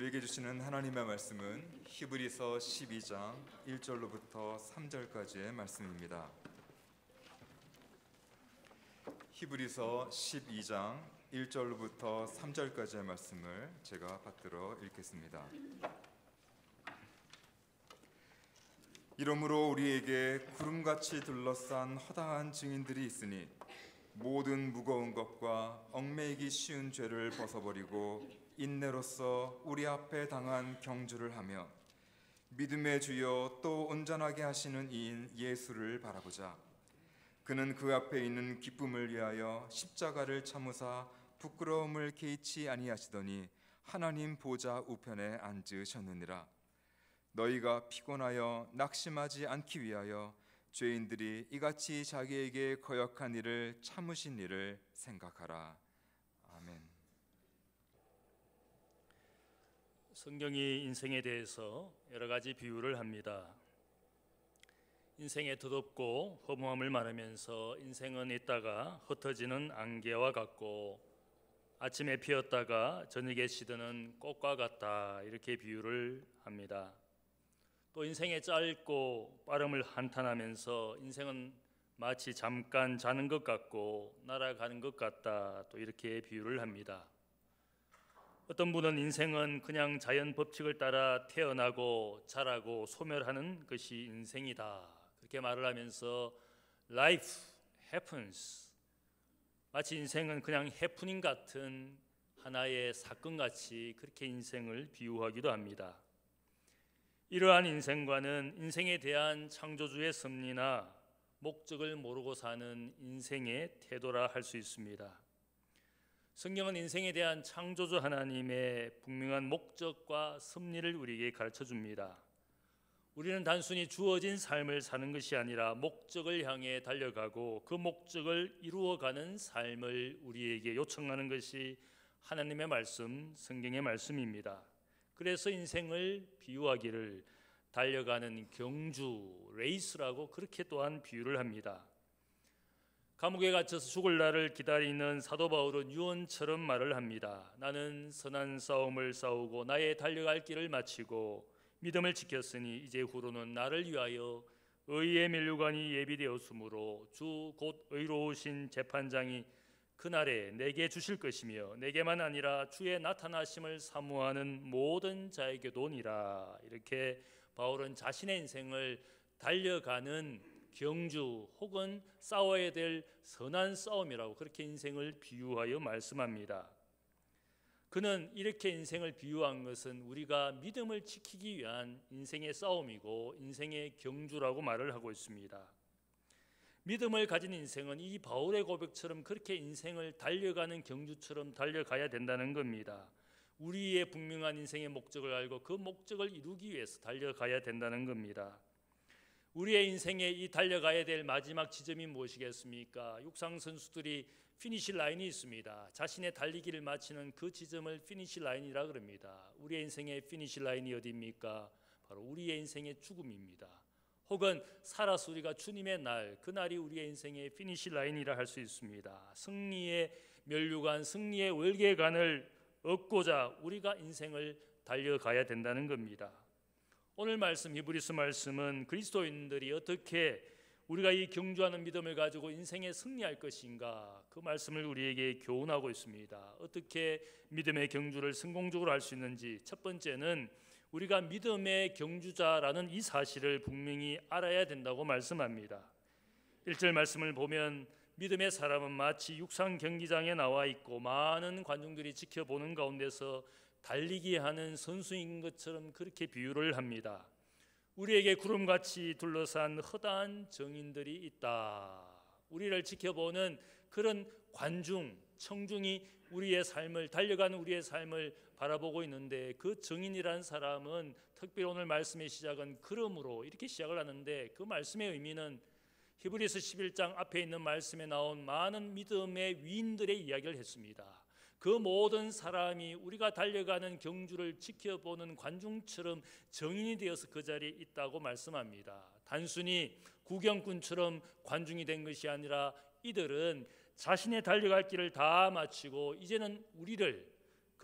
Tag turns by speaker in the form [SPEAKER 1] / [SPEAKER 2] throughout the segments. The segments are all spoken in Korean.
[SPEAKER 1] 우리에게 주시는 하나님의 말씀은 히브리서 12장 1절로부터 3절까지의 말씀입니다. 히브리서 12장 1절로부터 3절까지의 말씀을 제가 받들어 읽겠습니다. 이러므로 우리에게 구름같이 둘러싼 허다한 증인들이 있으니 모든 무거운 것과 얽매이기 쉬운 죄를 벗어버리고 인내로써 우리 앞에 당한 경주를 하며 믿음의 주여 또 온전하게 하시는 이인 예수를 바라보자. 그는 그 앞에 있는 기쁨을 위하여 십자가를 참으사 부끄러움을 개의치 아니하시더니 하나님 보좌 우편에 앉으셨느니라. 너희가 피곤하여 낙심하지 않기 위하여 죄인들이 이같이 자기에게 거역한 일을 참으신 일을 생각하라. 아멘.
[SPEAKER 2] 성경이 인생에 대해서 여러 가지 비유를 합니다. 인생의 덧없고 허무함을 말하면서 인생은 있다가 흩어지는 안개와 같고 아침에 피었다가 저녁에 시드는 꽃과 같다, 이렇게 비유를 합니다. 또 인생의 짧고 빠름을 한탄하면서 인생은 마치 잠깐 자는 것 같고 날아가는 것 같다, 또 이렇게 비유를 합니다. 어떤 분은 인생은 그냥 자연 법칙을 따라 태어나고 자라고 소멸하는 것이 인생이다, 그렇게 말을 하면서 Life happens, 마치 인생은 그냥 해프닝 같은 하나의 사건같이 그렇게 인생을 비유하기도 합니다. 이러한 인생과는 인생에 대한 창조주의 섭리나 목적을 모르고 사는 인생의 태도라 할 수 있습니다. 성경은 인생에 대한 창조주 하나님의 분명한 목적과 섭리를 우리에게 가르쳐 줍니다. 우리는 단순히 주어진 삶을 사는 것이 아니라 목적을 향해 달려가고 그 목적을 이루어가는 삶을 우리에게 요청하는 것이 하나님의 말씀, 성경의 말씀입니다. 그래서 인생을 비유하기를 달려가는 경주, 레이스라고 그렇게 또한 비유를 합니다. 감옥에 갇혀서 죽을 날을 기다리는 사도 바울은 유언처럼 말을 합니다. 나는 선한 싸움을 싸우고 나의 달려갈 길을 마치고 믿음을 지켰으니 이제 후로는 나를 위하여 의의 면류관이 예비되었으므로 주 곧 의로우신 재판장이 그날에 내게 주실 것이며 내게만 아니라 주의 나타나심을 사모하는 모든 자에게도 오니라. 이렇게 바울은 자신의 인생을 달려가는 경주 혹은 싸워야 될 선한 싸움이라고 그렇게 인생을 비유하여 말씀합니다. 그는 이렇게 인생을 비유한 것은 우리가 믿음을 지키기 위한 인생의 싸움이고 인생의 경주라고 말을 하고 있습니다. 믿음을 가진 인생은 이 바울의 고백처럼 그렇게 인생을 달려가는 경주처럼 달려가야 된다는 겁니다. 우리의 분명한 인생의 목적을 알고 그 목적을 이루기 위해서 달려가야 된다는 겁니다. 우리의 인생에 이 달려가야 될 마지막 지점이 무엇이겠습니까? 육상 선수들이 피니시 라인이 있습니다. 자신의 달리기를 마치는 그 지점을 피니시 라인이라 그럽니다. 우리의 인생의 피니시 라인이 어디입니까? 바로 우리의 인생의 죽음입니다. 혹은 살아서 우리가 주님의 날, 그날이 우리의 인생의 피니시 라인이라 할 수 있습니다. 승리의 면류관, 승리의 월계관을 얻고자 우리가 인생을 달려가야 된다는 겁니다. 오늘 말씀, 히브리서 말씀은 그리스도인들이 어떻게 우리가 이 경주하는 믿음을 가지고 인생에 승리할 것인가, 그 말씀을 우리에게 교훈하고 있습니다. 어떻게 믿음의 경주를 성공적으로 할 수 있는지, 첫 번째는 우리가 믿음의 경주자라는 이 사실을 분명히 알아야 된다고 말씀합니다. 1절 말씀을 보면 믿음의 사람은 마치 육상 경기장에 나와 있고 많은 관중들이 지켜보는 가운데서 달리기 하는 선수인 것처럼 그렇게 비유를 합니다. 우리에게 구름같이 둘러싼 허다한 정인들이 있다. 우리를 지켜보는 그런 관중, 청중이 우리의 삶을, 달려가는 우리의 삶을 바라보고 있는데, 그 정인이라는 사람은 특별히 오늘 말씀의 시작은 그러므로 이렇게 시작을 하는데, 그 말씀의 의미는 히브리서 11장 앞에 있는 말씀에 나온 많은 믿음의 위인들의 이야기를 했습니다. 그 모든 사람이 우리가 달려가는 경주를 지켜보는 관중처럼 정인이 되어서 그 자리에 있다고 말씀합니다. 단순히 구경꾼처럼 관중이 된 것이 아니라 이들은 자신의 달려갈 길을 다 마치고 이제는 우리를,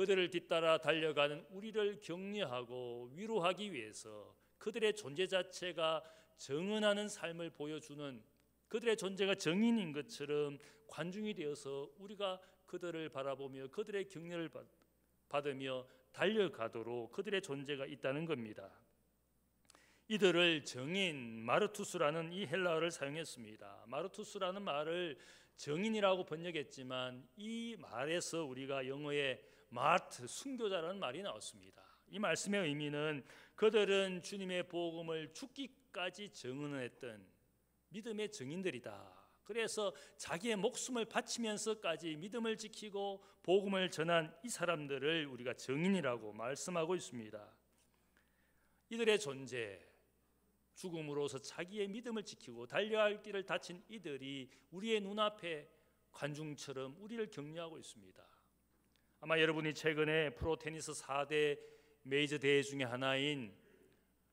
[SPEAKER 2] 그들을 뒤따라 달려가는 우리를 격려하고 위로하기 위해서 그들의 존재 자체가 정은하는 삶을 보여주는, 그들의 존재가 정인인 것처럼 관중이 되어서 우리가 그들을 바라보며 그들의 격려를 받으며 달려가도록 그들의 존재가 있다는 겁니다. 이들을 정인, 마르투스라는 이 헬라어를 사용했습니다. 마르투스라는 말을 정인이라고 번역했지만 이 말에서 우리가 영어의 마르트, 순교자라는 말이 나왔습니다. 이 말씀의 의미는 그들은 주님의 복음을 죽기까지 증언했던 믿음의 증인들이다. 그래서 자기의 목숨을 바치면서까지 믿음을 지키고 복음을 전한 이 사람들을 우리가 증인이라고 말씀하고 있습니다. 이들의 존재, 죽음으로서 자기의 믿음을 지키고 달려야 할 길을 다친 이들이 우리의 눈앞에 관중처럼 우리를 격려하고 있습니다. 아마 여러분이 최근에 프로 테니스 4대 메이저 대회 중에 하나인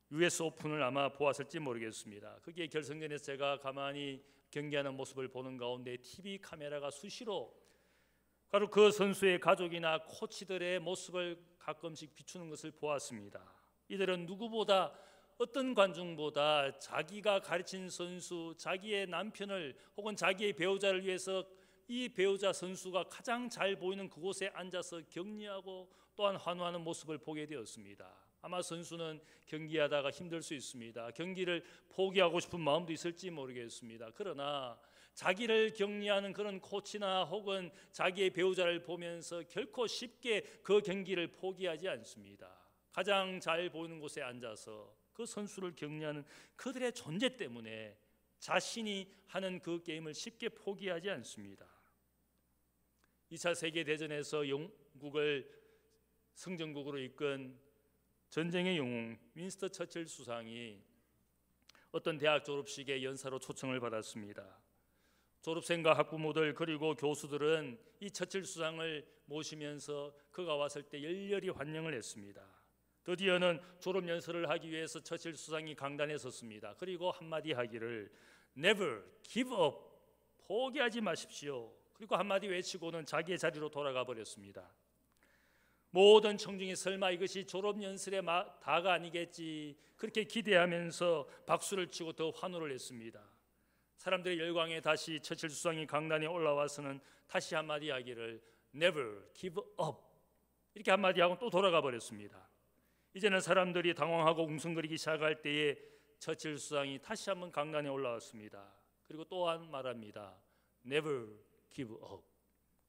[SPEAKER 2] US 오픈을 아마 보았을지 모르겠습니다. 거기에 결승전에서 제가 가만히 경기하는 모습을 보는 가운데 TV 카메라가 수시로 바로 그 선수의 가족이나 코치들의 모습을 가끔씩 비추는 것을 보았습니다. 이들은 누구보다, 어떤 관중보다 자기가 가르친 선수, 자기의 남편을 혹은 자기의 배우자를 위해서 이 배우자 선수가 가장 잘 보이는 그곳에 앉아서 격려하고 또한 환호하는 모습을 보게 되었습니다. 아마 선수는 경기하다가 힘들 수 있습니다. 경기를 포기하고 싶은 마음도 있을지 모르겠습니다. 그러나 자기를 격려하는 그런 코치나 혹은 자기의 배우자를 보면서 결코 쉽게 그 경기를 포기하지 않습니다. 가장 잘 보이는 곳에 앉아서 그 선수를 격려하는 그들의 존재 때문에 자신이 하는 그 게임을 쉽게 포기하지 않습니다. 2차 세계대전에서 영국을 승전국으로 이끈 전쟁의 영웅 윈스턴 처칠 수상이 어떤 대학 졸업식에 연사로 초청을 받았습니다. 졸업생과 학부모들 그리고 교수들은 이 처칠 수상을 모시면서 그가 왔을 때 열렬히 환영을 했습니다. 드디어는 졸업 연설을 하기 위해서 처칠 수상이 강단에 섰습니다. 그리고 한마디 하기를 Never give up, 포기하지 마십시오. 그리고 한마디 외치고는 자기의 자리로 돌아가 버렸습니다. 모든 청중이 설마 이것이 졸업연설의 다가 아니겠지 그렇게 기대하면서 박수를 치고 더 환호를 했습니다. 사람들의 열광에 다시 처칠 수상이 강단에 올라와서는 다시 한마디 하기를 Never give up, 이렇게 한마디 하고 또 돌아가 버렸습니다. 이제는 사람들이 당황하고 웅성거리기 시작할 때에 처칠 수상이 다시 한번 강단에 올라왔습니다. 그리고 또한 말합니다. Never give up.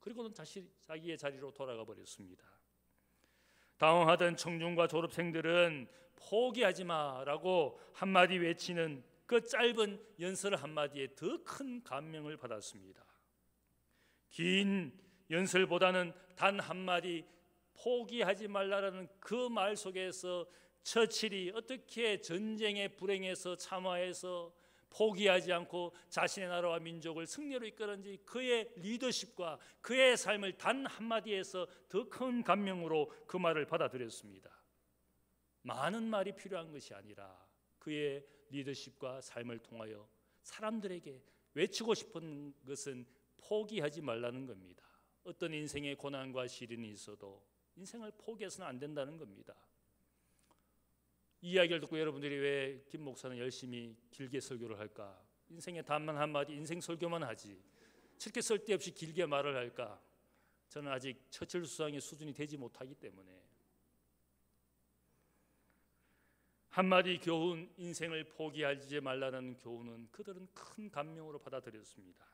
[SPEAKER 2] 그리고는 다시 자기의 자리로 돌아가 버렸습니다. 당황하던 청중과 졸업생들은 포기하지 마라고 한마디 외치는 그 짧은 연설 한마디에 더 큰 감명을 받았습니다. 긴 연설보다는 단 한마디 포기하지 말라라는 그 말 속에서 처칠이 어떻게 전쟁의 불행에서 참화해서 포기하지 않고 자신의 나라와 민족을 승리로 이끄는지 그의 리더십과 그의 삶을 단 한마디에서 더 큰 감명으로 그 말을 받아들였습니다. 많은 말이 필요한 것이 아니라 그의 리더십과 삶을 통하여 사람들에게 외치고 싶은 것은 포기하지 말라는 겁니다. 어떤 인생의 고난과 시련이 있어도 인생을 포기해서는 안 된다는 겁니다. 이 이야기를 듣고 여러분들이 왜 김 목사는 열심히 길게 설교를 할까? 인생의 단만 한마디 인생 설교만 하지 저렇게 쓸데없이 길게 말을 할까? 저는 아직 처칠 수상의 수준이 되지 못하기 때문에 한마디 교훈, 인생을 포기하지 말라는 교훈은 그들은 큰 감명으로 받아들였습니다.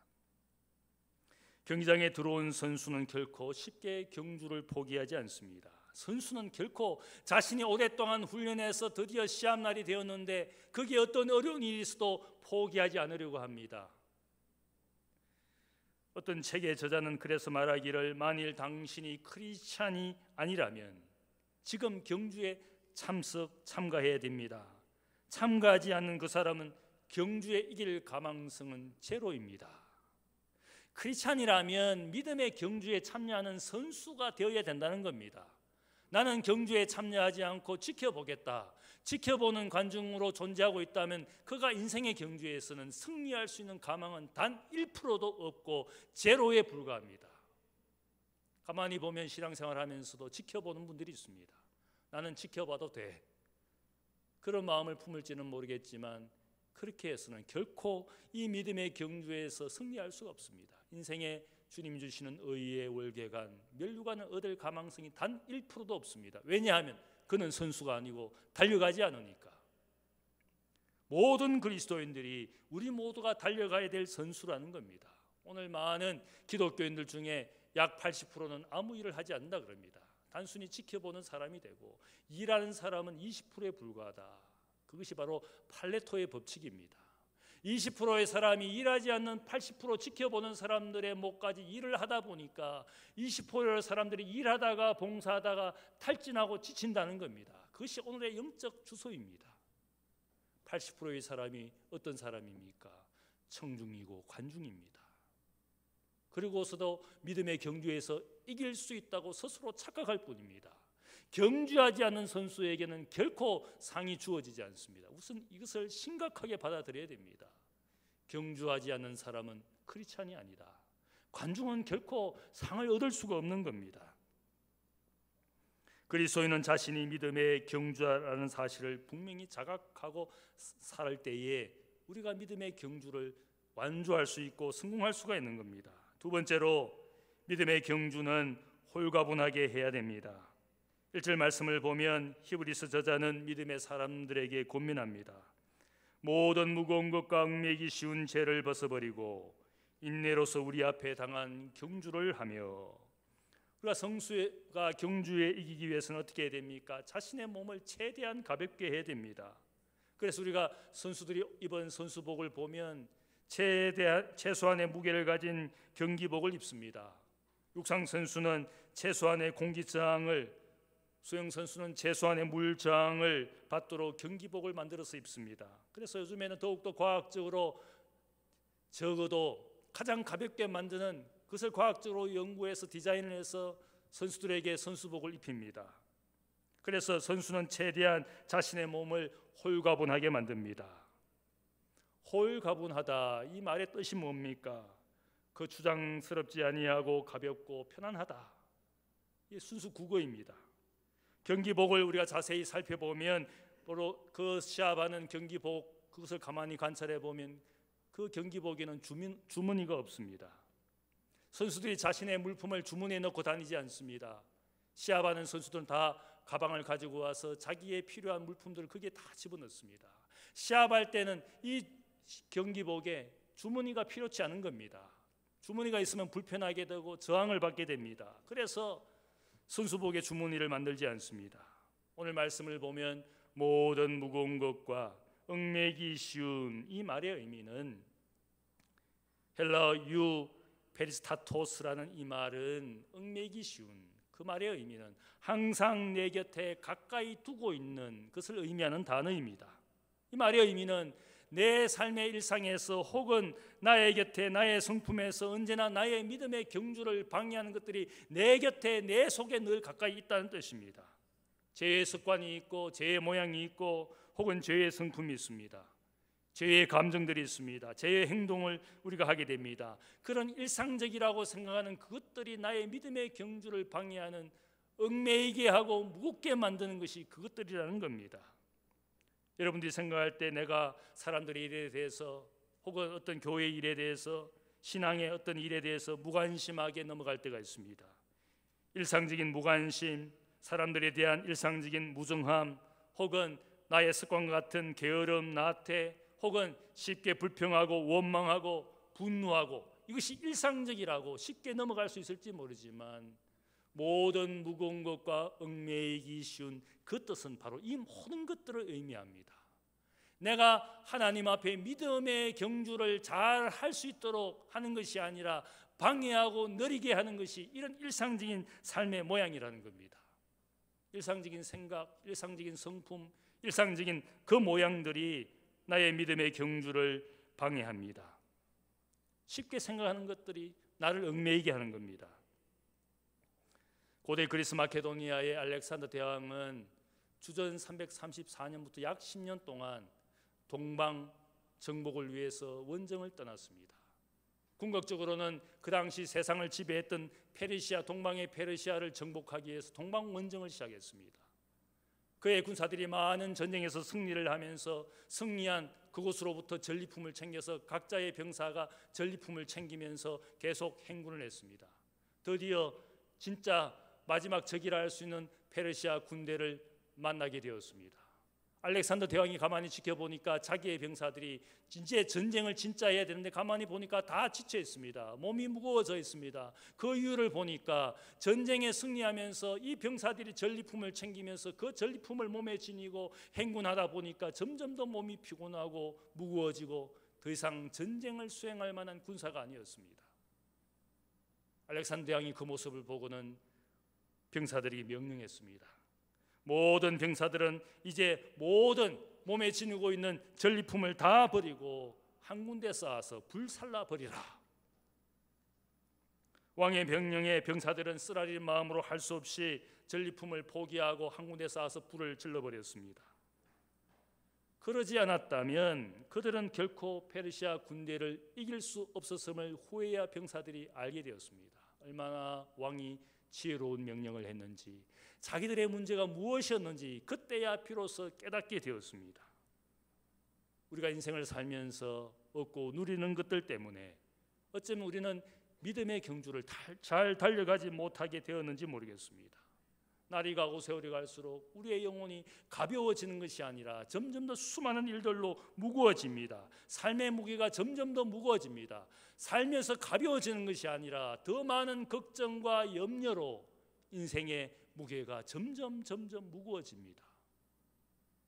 [SPEAKER 2] 경기장에 들어온 선수는 결코 쉽게 경주를 포기하지 않습니다. 선수는 결코 자신이 오랫동안 훈련해서 드디어 시합날이 되었는데 그게 어떤 어려운 일이 있어도 포기하지 않으려고 합니다. 어떤 책의 저자는 그래서 말하기를 만일 당신이 크리스찬이 아니라면 지금 경주에 참가해야 됩니다. 참가하지 않는 그 사람은 경주에 이길 가망성은 제로입니다. 크리스찬이라면 믿음의 경주에 참여하는 선수가 되어야 된다는 겁니다. 나는 경주에 참여하지 않고 지켜보겠다. 지켜보는 관중으로 존재하고 있다면 그가 인생의 경주에서는 승리할 수 있는 가망은 단 1%도 없고 제로에 불과합니다. 가만히 보면 신앙생활 하면서도 지켜보는 분들이 있습니다. 나는 지켜봐도 돼. 그런 마음을 품을지는 모르겠지만 그렇게 해서는 결코 이 믿음의 경주에서 승리할 수가 없습니다. 인생에 주님 주시는 의의 월계관, 면류관을 얻을 가망성이 단 1%도 없습니다. 왜냐하면 그는 선수가 아니고 달려가지 않으니까. 모든 그리스도인들이 우리 모두가 달려가야 될 선수라는 겁니다. 오늘 많은 기독교인들 중에 약 80%는 아무 일을 하지 않는다 그럽니다. 단순히 지켜보는 사람이 되고 일하는 사람은 20%에 불과하다. 그것이 바로 팔레토의 법칙입니다. 20%의 사람이 일하지 않는 80% 지켜보는 사람들의 목까지 일을 하다 보니까 20%의 사람들이 일하다가 봉사하다가 탈진하고 지친다는 겁니다. 그것이 오늘의 영적 주소입니다. 80%의 사람이 어떤 사람입니까? 청중이고 관중입니다. 그리고서도 믿음의 경주에서 이길 수 있다고 스스로 착각할 뿐입니다. 경주하지 않는 선수에게는 결코 상이 주어지지 않습니다. 우선 이것을 심각하게 받아들여야 됩니다. 경주하지 않는 사람은 크리스찬이 아니다. 관중은 결코 상을 얻을 수가 없는 겁니다. 그리스도인은 자신이 믿음의 경주라는 사실을 분명히 자각하고 살 때에 우리가 믿음의 경주를 완주할 수 있고 성공할 수가 있는 겁니다. 두 번째로 믿음의 경주는 홀가분하게 해야 됩니다. 1절 말씀을 보면 히브리서 저자는 믿음의 사람들에게 권면합니다. 모든 무거운 것과 얽매이기 쉬운 죄를 벗어버리고 인내로서 우리 앞에 당한 경주를 하며, 우리가 성수가 경주에 이기기 위해서는 어떻게 해야 됩니까? 자신의 몸을 최대한 가볍게 해야 됩니다. 그래서 우리가 선수들이 입은 선수복을 보면 최소한의 무게를 가진 경기복을 입습니다. 육상 선수는 최소한의 공기저항을, 수영 선수는 최소한의 물저항을 받도록 경기복을 만들어서 입습니다. 그래서 요즘에는 더욱더 과학적으로 적어도 가장 가볍게 만드는 그것을 과학적으로 연구해서 디자인을 해서 선수들에게 선수복을 입힙니다. 그래서 선수는 최대한 자신의 몸을 홀가분하게 만듭니다. 홀가분하다, 이 말의 뜻이 뭡니까? 그 주장스럽지 아니하고 가볍고 편안하다, 이 순수 국어입니다. 경기복을 우리가 자세히 살펴보면 바로 그 시합하는 경기복, 그것을 가만히 관찰해 보면 그 경기복에는 주머니가 없습니다. 선수들이 자신의 물품을 주머니에 넣고 다니지 않습니다. 시합하는 선수들은 다 가방을 가지고 와서 자기의 필요한 물품들을 거기에 다 집어넣습니다. 시합할 때는 이 경기복에 주머니가 필요치 않은 겁니다. 주머니가 있으면 불편하게 되고 저항을 받게 됩니다. 그래서 선수복에 주머니를 만들지 않습니다. 오늘 말씀을 보면 모든 무거운 것과 얽매이기 쉬운, 이 말의 의미는 헬라어 유 페리스타토스라는 이 말은 얽매이기 쉬운, 그 말의 의미는 항상 내 곁에 가까이 두고 있는 것을 의미하는 단어입니다. 이 말의 의미는 내 삶의 일상에서 혹은 나의 곁에, 나의 성품에서 언제나 나의 믿음의 경주를 방해하는 것들이 내 곁에, 내 속에 늘 가까이 있다는 뜻입니다. 죄의 습관이 있고 죄의 모양이 있고 혹은 죄의 성품이 있습니다. 죄의 감정들이 있습니다. 죄의 행동을 우리가 하게 됩니다. 그런 일상적이라고 생각하는 그것들이 나의 믿음의 경주를 방해하는, 얽매이게 하고 무겁게 만드는 것이 그것들이라는 겁니다. 여러분들이 생각할 때 내가 사람들의 일에 대해서 혹은 어떤 교회의 일에 대해서, 신앙의 어떤 일에 대해서 무관심하게 넘어갈 때가 있습니다. 일상적인 무관심, 사람들에 대한 일상적인 무정함, 혹은 나의 습관과 같은 게으름, 나태, 혹은 쉽게 불평하고 원망하고 분노하고, 이것이 일상적이라고 쉽게 넘어갈 수 있을지 모르지만 모든 무거운 것과 얽매이기 쉬운 그 뜻은 바로 이 모든 것들을 의미합니다. 내가 하나님 앞에 믿음의 경주를 잘 할 수 있도록 하는 것이 아니라 방해하고 느리게 하는 것이 이런 일상적인 삶의 모양이라는 겁니다. 일상적인 생각, 일상적인 성품, 일상적인 그 모양들이 나의 믿음의 경주를 방해합니다. 쉽게 생각하는 것들이 나를 얽매이게 하는 겁니다. 고대 그리스 마케도니아의 알렉산더 대왕은 주전 334년부터 약 10년 동안 동방 정복을 위해서 원정을 떠났습니다. 궁극적으로는 그 당시 세상을 지배했던 페르시아, 동방의 페르시아를 정복하기 위해서 동방원정을 시작했습니다. 그의 군사들이 많은 전쟁에서 승리를 하면서 승리한 그곳으로부터 전리품을 챙겨서 각자의 병사가 전리품을 챙기면서 계속 행군을 했습니다. 드디어 진짜 마지막 적이라 할 수 있는 페르시아 군대를 만나게 되었습니다. 알렉산더 대왕이 가만히 지켜보니까 자기의 병사들이 이제 전쟁을 진짜 해야 되는데 가만히 보니까 다 지쳐 있습니다. 몸이 무거워져 있습니다. 그 이유를 보니까 전쟁에 승리하면서 이 병사들이 전리품을 챙기면서 그 전리품을 몸에 지니고 행군하다 보니까 점점 더 몸이 피곤하고 무거워지고 더 이상 전쟁을 수행할 만한 군사가 아니었습니다. 알렉산더 대왕이 그 모습을 보고는 병사들에게 명령했습니다. 모든 병사들은 이제 모든 몸에 지니고 있는 전리품을 다 버리고 한 군데 쌓아서 불살라 버리라. 왕의 명령에 병사들은 쓰라린 마음으로 할 수 없이 전리품을 포기하고 한 군데 쌓아서 불을 질러버렸습니다. 그러지 않았다면 그들은 결코 페르시아 군대를 이길 수 없었음을 후에야 병사들이 알게 되었습니다. 얼마나 왕이 지혜로운 명령을 했는지, 자기들의 문제가 무엇이었는지 그때야 비로소 깨닫게 되었습니다. 우리가 인생을 살면서 얻고 누리는 것들 때문에 어쩌면 우리는 믿음의 경주를 잘 달려가지 못하게 되었는지 모르겠습니다. 날이 가고 세월이 갈수록 우리의 영혼이 가벼워지는 것이 아니라 점점 더 수많은 일들로 무거워집니다. 삶의 무게가 점점 더 무거워집니다. 살면서 가벼워지는 것이 아니라 더 많은 걱정과 염려로 인생의 무게가 점점 무거워집니다.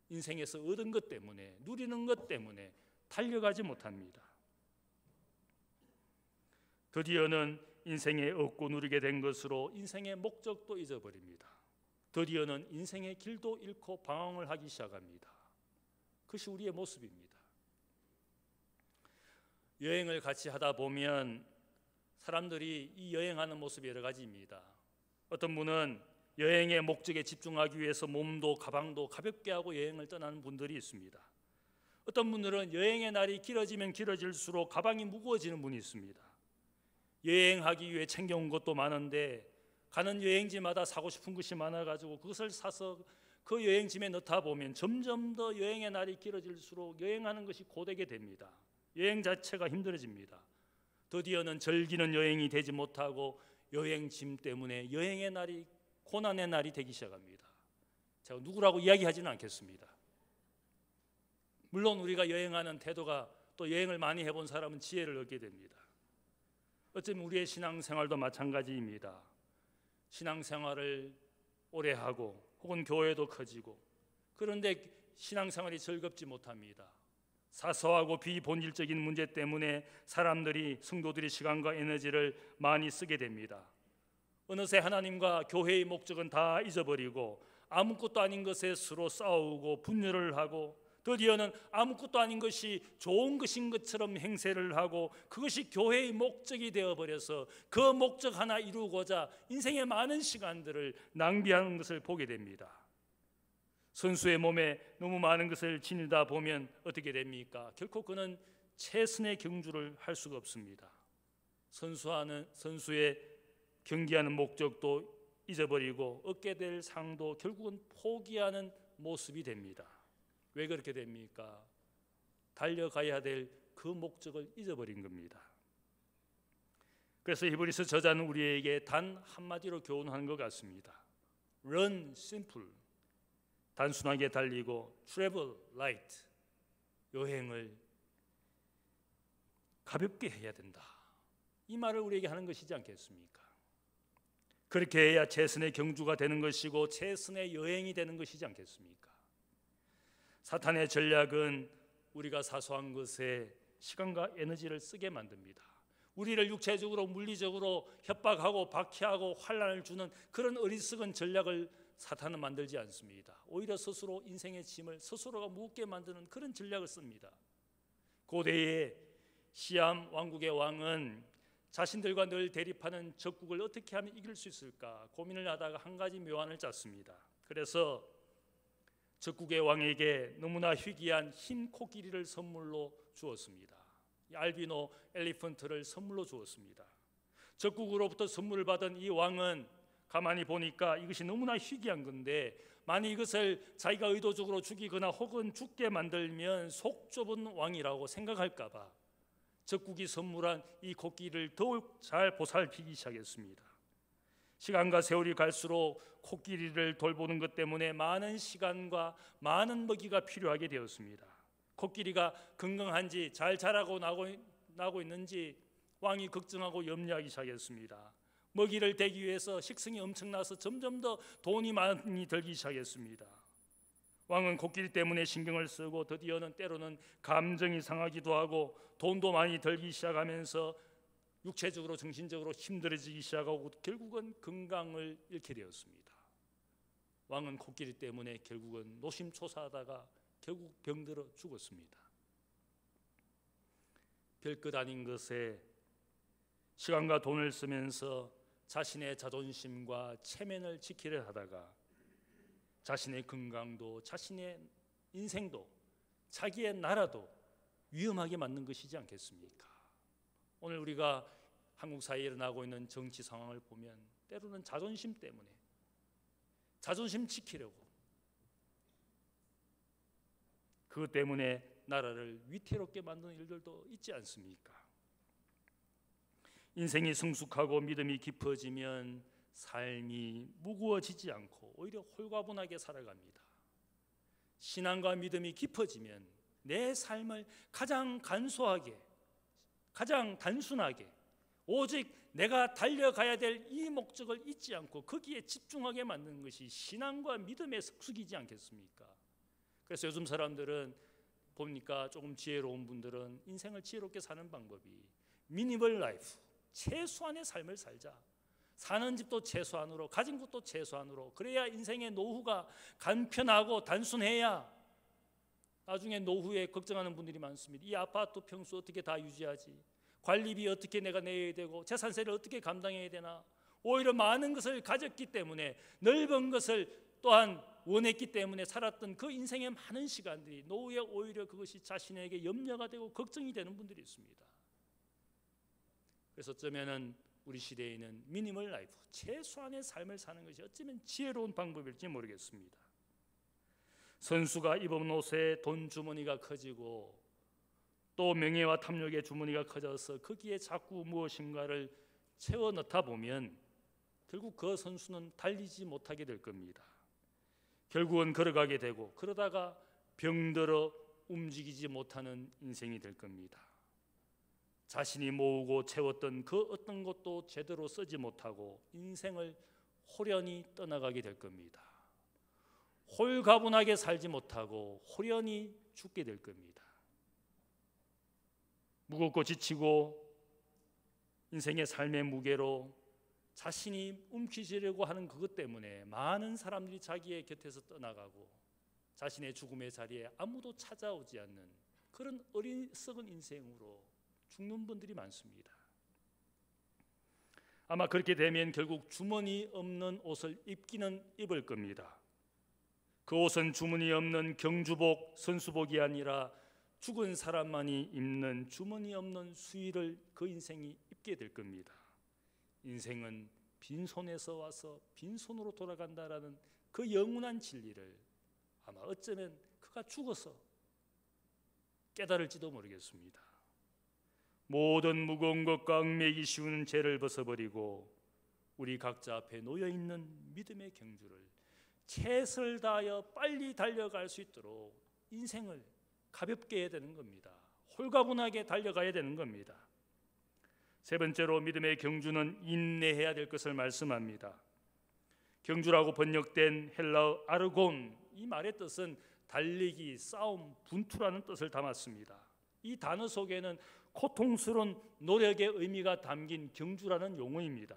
[SPEAKER 2] 인생에서 얻은 것 때문에, 누리는 것 때문에 달려가지 못합니다. 드디어는 인생에 얻고 누리게 된 것으로 인생의 목적도 잊어버립니다. 드디어는 인생의 길도 잃고 방황을 하기 시작합니다. 그것이 우리의 모습입니다. 여행을 같이 하다 보면 사람들이 이 여행하는 모습이 여러 가지입니다. 어떤 분은 여행의 목적에 집중하기 위해서 몸도 가방도 가볍게 하고 여행을 떠나는 분들이 있습니다. 어떤 분들은 여행의 날이 길어지면 길어질수록 가방이 무거워지는 분이 있습니다. 여행하기 위해 챙겨온 것도 많은데 가는 여행지마다 사고 싶은 것이 많아가지고 그것을 사서 그 여행짐에 넣다 보면 점점 더 여행의 날이 길어질수록 여행하는 것이 고되게 됩니다. 여행 자체가 힘들어집니다. 드디어는 즐기는 여행이 되지 못하고 여행짐 때문에 여행의 날이 고난의 날이 되기 시작합니다. 제가 누구라고 이야기하지는 않겠습니다. 물론 우리가 여행하는 태도가 또 여행을 많이 해본 사람은 지혜를 얻게 됩니다. 어쩌면 우리의 신앙생활도 마찬가지입니다. 신앙생활을 오래 하고 혹은 교회도 커지고 그런데 신앙생활이 즐겁지 못합니다. 사소하고 비본질적인 문제 때문에 사람들이, 성도들이 시간과 에너지를 많이 쓰게 됩니다. 어느새 하나님과 교회의 목적은 다 잊어버리고 아무것도 아닌 것에 서로 싸우고 분열을 하고 드디어는 아무것도 아닌 것이 좋은 것인 것처럼 행세를 하고 그것이 교회의 목적이 되어버려서 그 목적 하나 이루고자 인생의 많은 시간들을 낭비하는 것을 보게 됩니다. 선수의 몸에 너무 많은 것을 지니다 보면 어떻게 됩니까? 결코 그는 최선의 경주를 할 수가 없습니다. 선수의 경기하는 목적도 잊어버리고 얻게 될 상도 결국은 포기하는 모습이 됩니다. 왜 그렇게 됩니까? 달려가야 될 그 목적을 잊어버린 겁니다. 그래서 히브리서 저자는 우리에게 단 한마디로 교훈하는 것 같습니다. Run simple. 단순하게 달리고 travel light. 여행을 가볍게 해야 된다. 이 말을 우리에게 하는 것이지 않겠습니까? 그렇게 해야 최선의 경주가 되는 것이고 최선의 여행이 되는 것이지 않겠습니까? 사탄의 전략은 우리가 사소한 것에 시간과 에너지를 쓰게 만듭니다. 우리를 육체적으로 물리적으로 협박하고 박해하고 환난을 주는 그런 어리석은 전략을 사탄은 만들지 않습니다. 오히려 스스로 인생의 짐을 스스로가 무겁게 만드는 그런 전략을 씁니다. 고대의 시암 왕국의 왕은 자신들과 늘 대립하는 적국을 어떻게 하면 이길 수 있을까 고민을 하다가 한 가지 묘안을 짰습니다. 그래서 적국의 왕에게 너무나 희귀한 흰 코끼리를 선물로 주었습니다. 알비노 엘리펀트를 선물로 주었습니다. 적국으로부터 선물을 받은 이 왕은 가만히 보니까 이것이 너무나 희귀한 건데, 만약 이것을 자기가 의도적으로 죽이거나 혹은 죽게 만들면 속 좁은 왕이라고 생각할까 봐 적국이 선물한 이 코끼리를 더욱 잘 보살피기 시작했습니다. 시간과 세월이 갈수록 코끼리를 돌보는 것 때문에 많은 시간과 많은 먹이가 필요하게 되었습니다. 코끼리가 건강한지 잘 자라고 나고 있는지 왕이 걱정하고 염려하기 시작했습니다. 먹이를 대기 위해서 식성이 엄청나서 점점 더 돈이 많이 들기 시작했습니다. 왕은 코끼리 때문에 신경을 쓰고 드디어는 때로는 감정이 상하기도 하고 돈도 많이 들기 시작하면서 육체적으로 정신적으로 힘들어지기 시작하고 결국은 건강을 잃게 되었습니다. 왕은 코끼리 때문에 결국은 노심초사하다가 결국 병들어 죽었습니다. 별것 아닌 것에 시간과 돈을 쓰면서 자신의 자존심과 체면을 지키려 하다가 자신의 건강도 자신의 인생도 자기의 나라도 위험하게 만든 것이지 않겠습니까? 오늘 우리가 한국 사회에 일어나고 있는 정치 상황을 보면 때로는 자존심 때문에 자존심 지키려고 그것 때문에 나라를 위태롭게 만드는 일들도 있지 않습니까? 인생이 성숙하고 믿음이 깊어지면 삶이 무거워지지 않고 오히려 홀가분하게 살아갑니다. 신앙과 믿음이 깊어지면 내 삶을 가장 간소하게, 가장 단순하게 오직 내가 달려가야 될 이 목적을 잊지 않고 거기에 집중하게 만드는 것이 신앙과 믿음의 성숙이지 않겠습니까? 그래서 요즘 사람들은 보니까 조금 지혜로운 분들은 인생을 지혜롭게 사는 방법이 미니멀 라이프, 최소한의 삶을 살자. 사는 집도 최소한으로, 가진 것도 최소한으로. 그래야 인생의 노후가 간편하고 단순해야 나중에 노후에 걱정하는 분들이 많습니다. 이 아파트 평수 어떻게 다 유지하지? 관리비 어떻게 내가 내야 되고 재산세를 어떻게 감당해야 되나? 오히려 많은 것을 가졌기 때문에 넓은 것을 또한 원했기 때문에 살았던 그 인생의 많은 시간들이 노후에 오히려 그것이 자신에게 염려가 되고 걱정이 되는 분들이 있습니다. 그래서 어쩌면은 우리 시대에는 미니멀 라이프, 최소한의 삶을 사는 것이 어쩌면 지혜로운 방법일지 모르겠습니다. 선수가 입은 옷에 돈 주머니가 커지고 또 명예와 탐욕의 주머니가 커져서 거기에 자꾸 무엇인가를 채워 넣다 보면 결국 그 선수는 달리지 못하게 될 겁니다. 결국은 걸어가게 되고 그러다가 병들어 움직이지 못하는 인생이 될 겁니다. 자신이 모으고 채웠던 그 어떤 것도 제대로 쓰지 못하고 인생을 호련히 떠나가게 될 겁니다. 홀가분하게 살지 못하고 호련히 죽게 될 겁니다. 무겁고 지치고 인생의 삶의 무게로 자신이 움켜쥐려고 하는 그것 때문에 많은 사람들이 자기의 곁에서 떠나가고 자신의 죽음의 자리에 아무도 찾아오지 않는 그런 어리석은 인생으로 죽는 분들이 많습니다. 아마 그렇게 되면 결국 주머니 없는 옷을 입기는 입을 겁니다. 그 옷은 주머니 없는 경주복, 선수복이 아니라 죽은 사람만이 입는 주머니 없는 수의를 그 인생이 입게 될 겁니다. 인생은 빈손에서 와서 빈손으로 돌아간다라는 그 영원한 진리를 아마 어쩌면 그가 죽어서 깨달을지도 모르겠습니다. 모든 무거운 것과 얽매이기 쉬운 죄를 벗어버리고 우리 각자 앞에 놓여있는 믿음의 경주를 최선을 다하여 빨리 달려갈 수 있도록 인생을 가볍게 해야 되는 겁니다. 홀가분하게 달려가야 되는 겁니다. 세 번째로 믿음의 경주는 인내해야 될 것을 말씀합니다. 경주라고 번역된 헬라어 아르곤, 이 말의 뜻은 달리기, 싸움, 분투라는 뜻을 담았습니다. 이 단어 속에는 고통스러운 노력의 의미가 담긴 경주라는 용어입니다.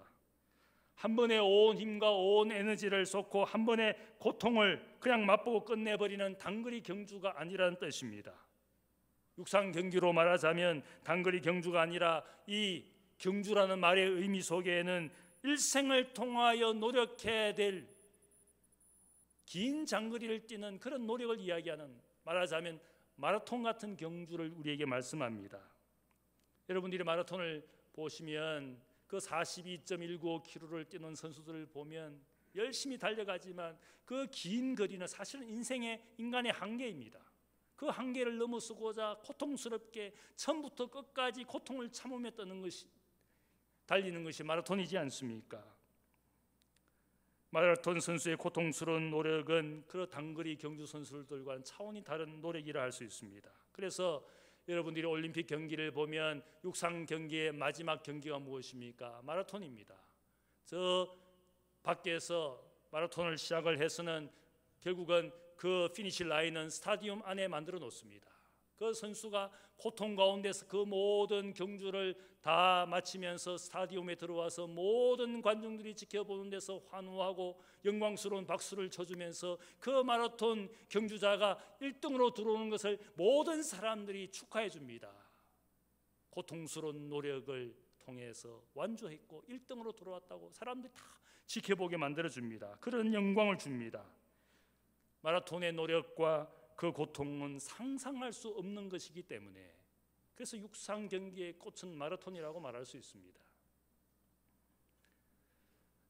[SPEAKER 2] 한 번에 온 힘과 온 에너지를 쏟고 한 번에 고통을 그냥 맛보고 끝내버리는 단거리 경주가 아니라는 뜻입니다. 육상 경기로 말하자면 단거리 경주가 아니라 이 경주라는 말의 의미 속에는 일생을 통하여 노력해야 될 긴 장거리를 뛰는 그런 노력을 이야기하는, 말하자면 마라톤 같은 경주를 우리에게 말씀합니다. 여러분들이 마라톤을 보시면 그 42.195km를 뛰는 선수들을 보면 열심히 달려가지만 그 긴 거리는 사실은 인간의 한계입니다. 그 한계를 넘어서고자 고통스럽게 처음부터 끝까지 고통을 참으며 달리는 것이 마라톤이지 않습니까? 마라톤 선수의 고통스러운 노력은 그 단거리 경주 선수들과는 차원이 다른 노력이라 할 수 있습니다. 그래서 여러분들이 올림픽 경기를 보면 육상 경기의 마지막 경기가 무엇입니까? 마라톤입니다. 저 밖에서 마라톤을 시작을 해서는 결국은 그 피니시 라인은 스타디움 안에 만들어 놓습니다. 그 선수가 고통 가운데서 그 모든 경주를 다 마치면서 스타디움에 들어와서 모든 관중들이 지켜보는 데서 환호하고 영광스러운 박수를 쳐주면서 그 마라톤 경주자가 1등으로 들어오는 것을 모든 사람들이 축하해 줍니다. 고통스러운 노력을 통해서 완주했고 1등으로 들어왔다고 사람들이 다 지켜보게 만들어줍니다. 그런 영광을 줍니다. 마라톤의 노력과 그 고통은 상상할 수 없는 것이기 때문에 그래서 육상 경기의 꽃은 마라톤이라고 말할 수 있습니다.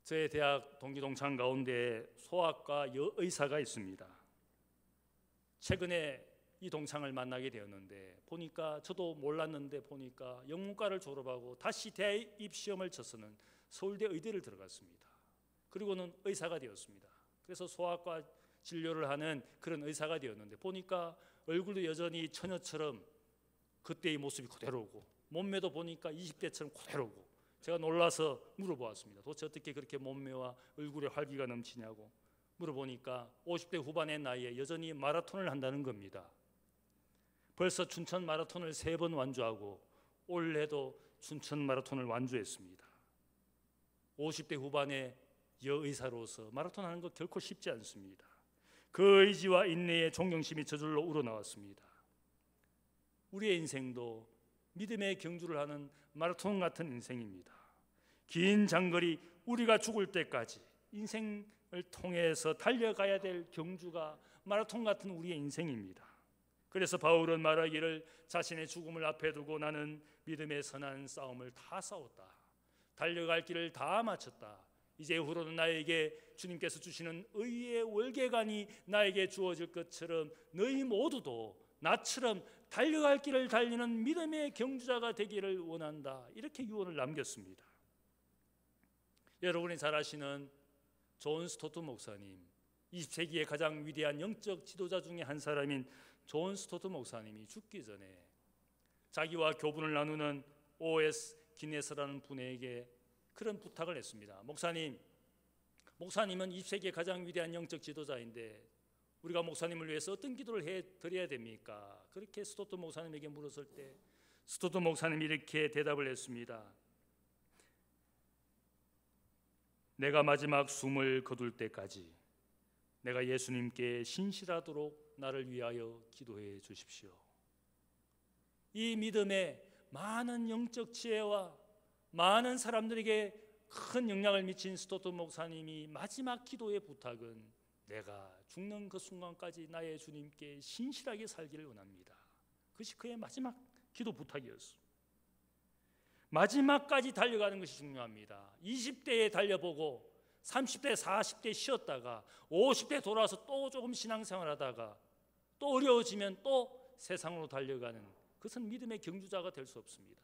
[SPEAKER 2] 저의 대학 동기 동창 가운데 소아과 여의사가 있습니다. 최근에 이 동창을 만나게 되었는데 보니까 저도 몰랐는데 보니까 영문과를 졸업하고 다시 대입 시험을 쳐서는 서울대 의대를 들어갔습니다. 그리고는 의사가 되었습니다. 그래서 소아과 진료를 하는 그런 의사가 되었는데 보니까 얼굴도 여전히 처녀처럼 그때의 모습이 그대로고 몸매도 보니까 20대처럼 그대로고 제가 놀라서 물어보았습니다. 도대체 어떻게 그렇게 몸매와 얼굴에 활기가 넘치냐고 물어보니까 50대 후반의 나이에 여전히 마라톤을 한다는 겁니다. 벌써 춘천 마라톤을 3번 완주하고 올해도 춘천 마라톤을 완주했습니다. 50대 후반의 여의사로서 마라톤 하는 것 결코 쉽지 않습니다. 그 의지와 인내의 존경심이 저절로 우러나왔습니다. 우리의 인생도 믿음의 경주를 하는 마라톤 같은 인생입니다. 긴 장거리 우리가 죽을 때까지 인생을 통해서 달려가야 될 경주가 마라톤 같은 우리의 인생입니다. 그래서 바울은 말하기를 자신의 죽음을 앞에 두고 나는 믿음의 선한 싸움을 다 싸웠다. 달려갈 길을 다 마쳤다. 이제 후로는 나에게 주님께서 주시는 의의 월계관이 나에게 주어질 것처럼 너희 모두도 나처럼 달려갈 길을 달리는 믿음의 경주자가 되기를 원한다. 이렇게 유언을 남겼습니다. 여러분이 잘 아시는 존 스토트 목사님, 20세기의 가장 위대한 영적 지도자 중에 한 사람인 존 스토트 목사님이 죽기 전에 자기와 교분을 나누는 O.S. 기네스라는 분에게 그런 부탁을 했습니다. 목사님은 20세기의 가장 위대한 영적 지도자인데 우리가 목사님을 위해서 어떤 기도를 해드려야 됩니까? 그렇게 스토트 목사님에게 물었을 때 스토트 목사님이 이렇게 대답을 했습니다. 내가 마지막 숨을 거둘 때까지 내가 예수님께 신실하도록 나를 위하여 기도해 주십시오. 이 믿음에 많은 영적 지혜와 많은 사람들에게 큰 영향을 미친 스토트 목사님이 마지막 기도의 부탁은 내가 죽는 그 순간까지 나의 주님께 신실하게 살기를 원합니다. 그것이 그의 마지막 기도 부탁이었습니다. 마지막까지 달려가는 것이 중요합니다. 20대에 달려보고 30대, 40대 쉬었다가 50대 돌아와서 또 조금 신앙생활하다가 또 어려워지면 또 세상으로 달려가는 그것은 믿음의 경주자가 될 수 없습니다.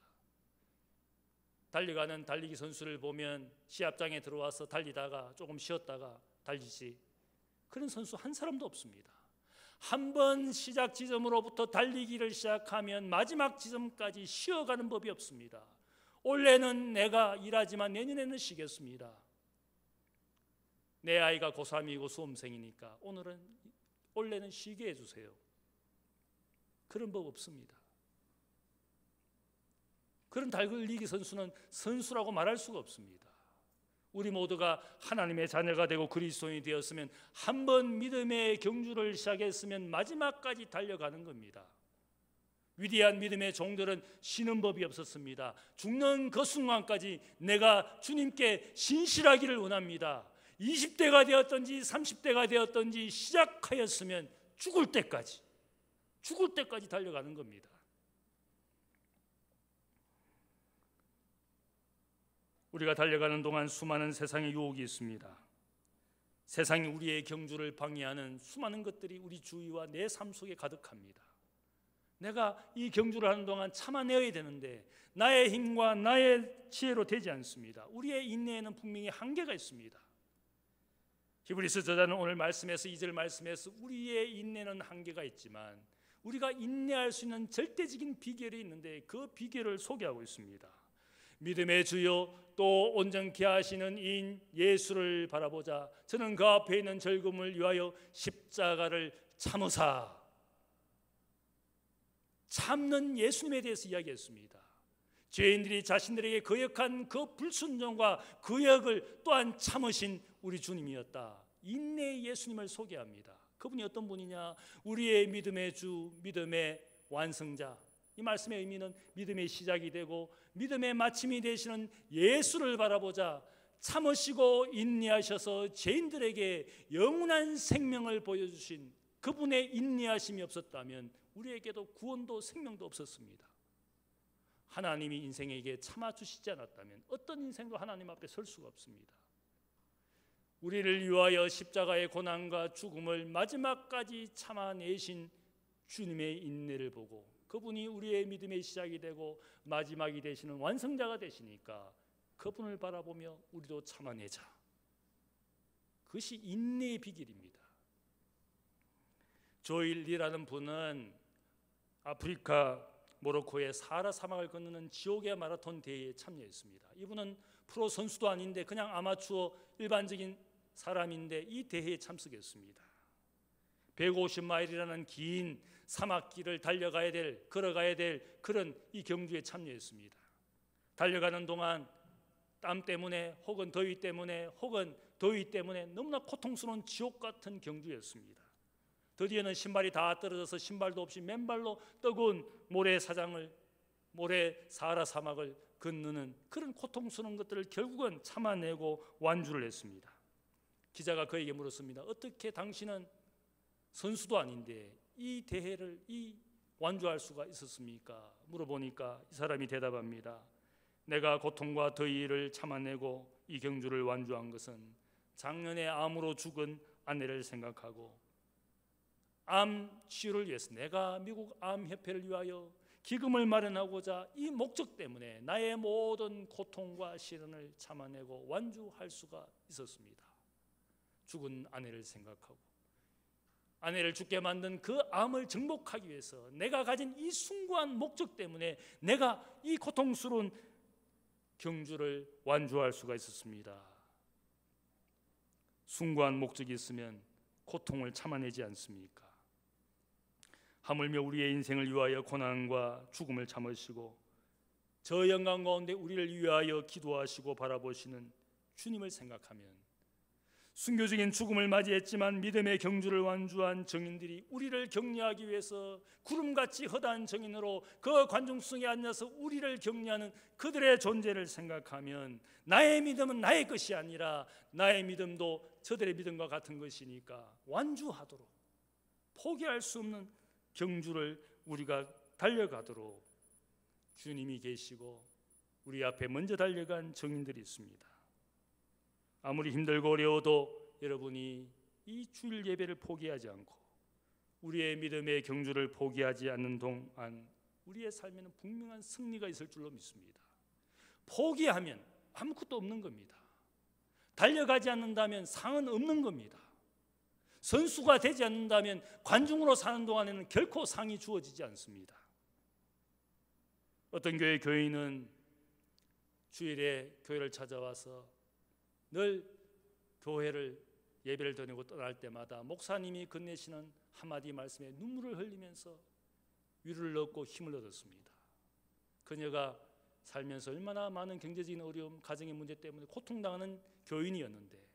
[SPEAKER 2] 달려가는 달리기 선수를 보면 시합장에 들어와서 달리다가 조금 쉬었다가 달리지 그런 선수 한 사람도 없습니다. 한 번 시작 지점으로부터 달리기를 시작하면 마지막 지점까지 쉬어가는 법이 없습니다. 올해는 내가 일하지만 내년에는 쉬겠습니다. 내 아이가 고3이고 수험생이니까 올해는 쉬게 해주세요. 그런 법 없습니다. 그런 달리기 선수는 선수라고 말할 수가 없습니다. 우리 모두가 하나님의 자녀가 되고 그리스도인이 되었으면 한 번 믿음의 경주를 시작했으면 마지막까지 달려가는 겁니다. 위대한 믿음의 종들은 쉬는 법이 없었습니다. 죽는 그 순간까지 내가 주님께 신실하기를 원합니다. 20대가 되었든지 30대가 되었든지 시작하였으면 죽을 때까지 달려가는 겁니다. 우리가 달려가는 동안 수많은 세상의 유혹이 있습니다. 세상이 우리의 경주를 방해하는 수많은 것들이 우리 주위와 내 삶 속에 가득합니다. 내가 이 경주를 하는 동안 참아내야 되는데 나의 힘과 나의 지혜로 되지 않습니다. 우리의 인내에는 분명히 한계가 있습니다. 히브리서 저자는 오늘 말씀에서 2절 말씀에서 우리의 인내는 한계가 있지만 우리가 인내할 수 있는 절대적인 비결이 있는데 그 비결을 소개하고 있습니다. 믿음의 주여 또 온전케 하시는 이인 예수를 바라보자. 저는 그 앞에 있는 즐거움을 위하여 십자가를 참으사. 참는 예수님에 대해서 이야기했습니다. 죄인들이 자신들에게 거역한 그 불순종과 거역을 또한 참으신 우리 주님이었다. 인내의 예수님을 소개합니다. 그분이 어떤 분이냐? 우리의 믿음의 주, 믿음의 완성자. 이 말씀의 의미는 믿음의 시작이 되고 믿음의 마침이 되시는 예수를 바라보자. 참으시고 인내하셔서 죄인들에게 영원한 생명을 보여주신 그분의 인내하심이 없었다면 우리에게도 구원도 생명도 없었습니다. 하나님이 인생에게 참아주시지 않았다면 어떤 인생도 하나님 앞에 설 수가 없습니다. 우리를 위하여 십자가의 고난과 죽음을 마지막까지 참아내신 주님의 인내를 보고 그분이 우리의 믿음의 시작이 되고 마지막이 되시는 완성자가 되시니까 그분을 바라보며 우리도 참아내자. 그것이 인내의 비결입니다. 조일 리라는 분은 아프리카 모로코의 사하라 사막을 건너는 지옥의 마라톤 대회에 참여했습니다. 이분은 프로 선수도 아닌데 그냥 아마추어 일반적인 사람인데 이 대회에 참석했습니다. 150마일이라는 긴 사막길을 달려가야 될, 걸어가야 될 그런 이 경주에 참여했습니다. 달려가는 동안 땀 때문에 혹은 더위 때문에 너무나 고통스러운 지옥 같은 경주였습니다. 드디어는 신발이 다 떨어져서 신발도 없이 맨발로 뜨거운 모래 사하라 사막을 건너는 그런 고통스러운 것들을 결국은 참아내고 완주를 했습니다. 기자가 그에게 물었습니다. 어떻게 당신은 선수도 아닌데 이 대회를 완주할 수가 있었습니까? 물어보니까 이 사람이 대답합니다. 내가 고통과 더위를 참아내고 이 경주를 완주한 것은 작년에 암으로 죽은 아내를 생각하고 암 치유를 위해서 내가 미국 암협회를 위하여 기금을 마련하고자 이 목적 때문에 나의 모든 고통과 시련을 참아내고 완주할 수가 있었습니다. 죽은 아내를 생각하고 아내를 죽게 만든 그 암을 정복하기 위해서 내가 가진 이 숭고한 목적 때문에 내가 이 고통스러운 경주를 완주할 수가 있었습니다. 숭고한 목적이 있으면 고통을 참아내지 않습니까? 하물며 우리의 인생을 위하여 고난과 죽음을 참으시고 저 영광 가운데 우리를 위하여 기도하시고 바라보시는 주님을 생각하면 순교적인 죽음을 맞이했지만 믿음의 경주를 완주한 정인들이 우리를 격려하기 위해서 구름같이 허다한 정인으로 그 관중석에 앉아서 우리를 격려하는 그들의 존재를 생각하면 나의 믿음은 나의 것이 아니라 나의 믿음도 저들의 믿음과 같은 것이니까 완주하도록 포기할 수 없는 경주를 우리가 달려가도록 주님이 계시고 우리 앞에 먼저 달려간 정인들이 있습니다. 아무리 힘들고 어려워도 여러분이 이 주일 예배를 포기하지 않고 우리의 믿음의 경주를 포기하지 않는 동안 우리의 삶에는 분명한 승리가 있을 줄로 믿습니다. 포기하면 아무것도 없는 겁니다. 달려가지 않는다면 상은 없는 겁니다. 선수가 되지 않는다면 관중으로 사는 동안에는 결코 상이 주어지지 않습니다. 어떤 교회 교인은 주일에 교회를 찾아와서 늘 교회를 예배를 드리고 떠날 때마다 목사님이 건네시는 한마디 말씀에 눈물을 흘리면서 위로를 얻고 힘을 얻었습니다. 그녀가 살면서 얼마나 많은 경제적인 어려움, 가정의 문제 때문에 고통당하는 교인이었는데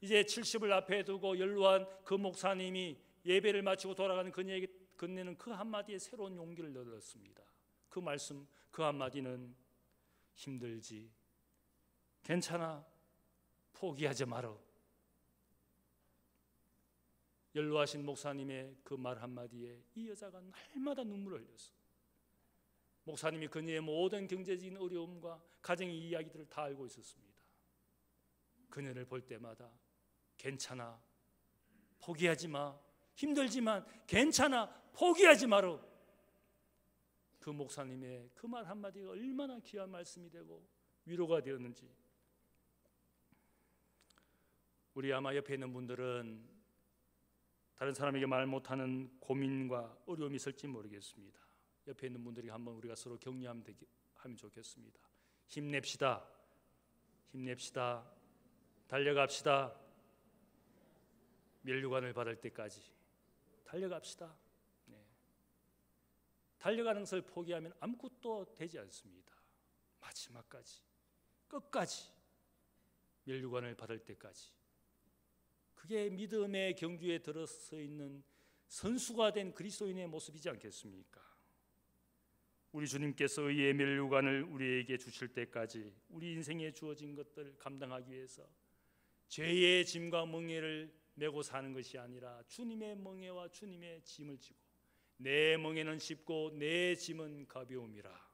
[SPEAKER 2] 이제 70을 앞에 두고 연로한 그 목사님이 예배를 마치고 돌아가는 그녀에게 건네는 그 한마디에 새로운 용기를 얻었습니다. 그 말씀, 그 한마디는 힘들지, 괜찮아, 포기하지 마라. 연로하신 목사님의 그 말 한마디에 이 여자가 날마다 눈물을 흘렸어. 목사님이 그녀의 모든 경제적인 어려움과 가정의 이야기들을 다 알고 있었습니다. 그녀를 볼 때마다 괜찮아, 포기하지 마, 힘들지만 괜찮아, 포기하지 마라. 그 목사님의 그 말 한마디가 얼마나 귀한 말씀이 되고 위로가 되었는지. 우리 아마 옆에 있는 분들은 다른 사람에게 말 못하는 고민과 어려움이 있을지 모르겠습니다. 옆에 있는 분들이 한번 우리가 서로 격려하면 좋겠습니다. 힘냅시다. 힘냅시다. 달려갑시다. 면류관을 받을 때까지 달려갑시다. 네. 달려가는 것을 포기하면 아무것도 되지 않습니다. 마지막까지, 끝까지, 면류관을 받을 때까지. 그게 믿음의 경주에 들어서 있는 선수가 된 그리스도인의 모습이지 않겠습니까? 우리 주님께서 의의 면류관을 우리에게 주실 때까지 우리 인생에 주어진 것들을 감당하기 위해서 죄의 짐과 멍에를 메고 사는 것이 아니라 주님의 멍에와 주님의 짐을 지고 내 멍에는 쉽고 내 짐은 가벼움이라.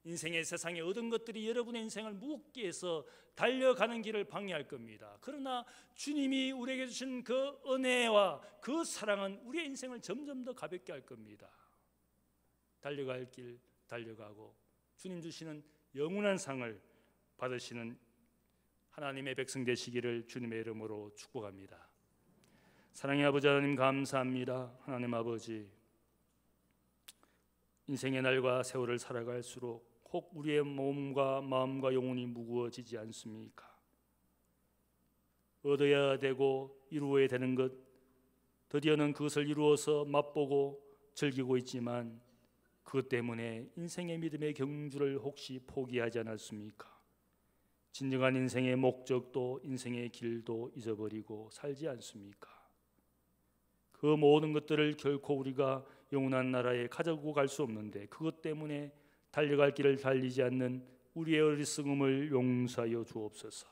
[SPEAKER 2] 인생의 세상에 얻은 것들이 여러분의 인생을 무겁게 해서 달려가는 길을 방해할 겁니다. 그러나 주님이 우리에게 주신 그 은혜와 그 사랑은 우리의 인생을 점점 더 가볍게 할 겁니다. 달려갈 길 달려가고 주님 주시는 영원한 상을 받으시는 하나님의 백성 되시기를 주님의 이름으로 축복합니다. 사랑의 아버지 하나님 감사합니다. 하나님 아버지, 인생의 날과 세월을 살아갈수록 혹 우리의 몸과 마음과 영혼이 무거워지지 않습니까? 얻어야 되고 이루어야 되는 것, 드디어는 그것을 이루어서 맛보고 즐기고 있지만 그것 때문에 인생의 믿음의 경주를 혹시 포기하지 않았습니까? 진정한 인생의 목적도 인생의 길도 잊어버리고 살지 않습니까? 그 모든 것들을 결코 우리가 영원한 나라에 가지고 갈 수 없는데 그것 때문에 달려갈 길을 달리지 않는 우리의 어리석음을 용서하여 주옵소서.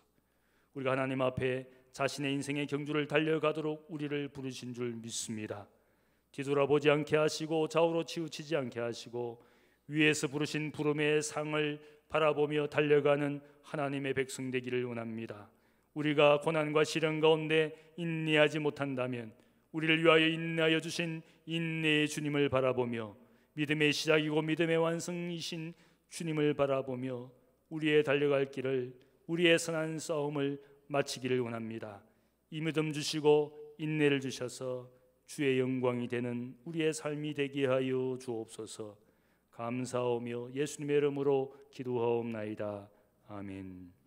[SPEAKER 2] 우리가 하나님 앞에 자신의 인생의 경주를 달려가도록 우리를 부르신 줄 믿습니다. 뒤돌아보지 않게 하시고 좌우로 치우치지 않게 하시고 위에서 부르신 부름의 상을 바라보며 달려가는 하나님의 백성 되기를 원합니다. 우리가 고난과 시련 가운데 인내하지 못한다면 우리를 위하여 인내하여 주신 인내의 주님을 바라보며 믿음의 시작이고 믿음의 완성이신 주님을 바라보며 우리의 달려갈 길을, 우리의 선한 싸움을 마치기를 원합니다. 이 믿음 주시고 인내를 주셔서 주의 영광이 되는 우리의 삶이 되게 하여 주옵소서. 감사하며 예수님의 이름으로 기도하옵나이다. 아멘.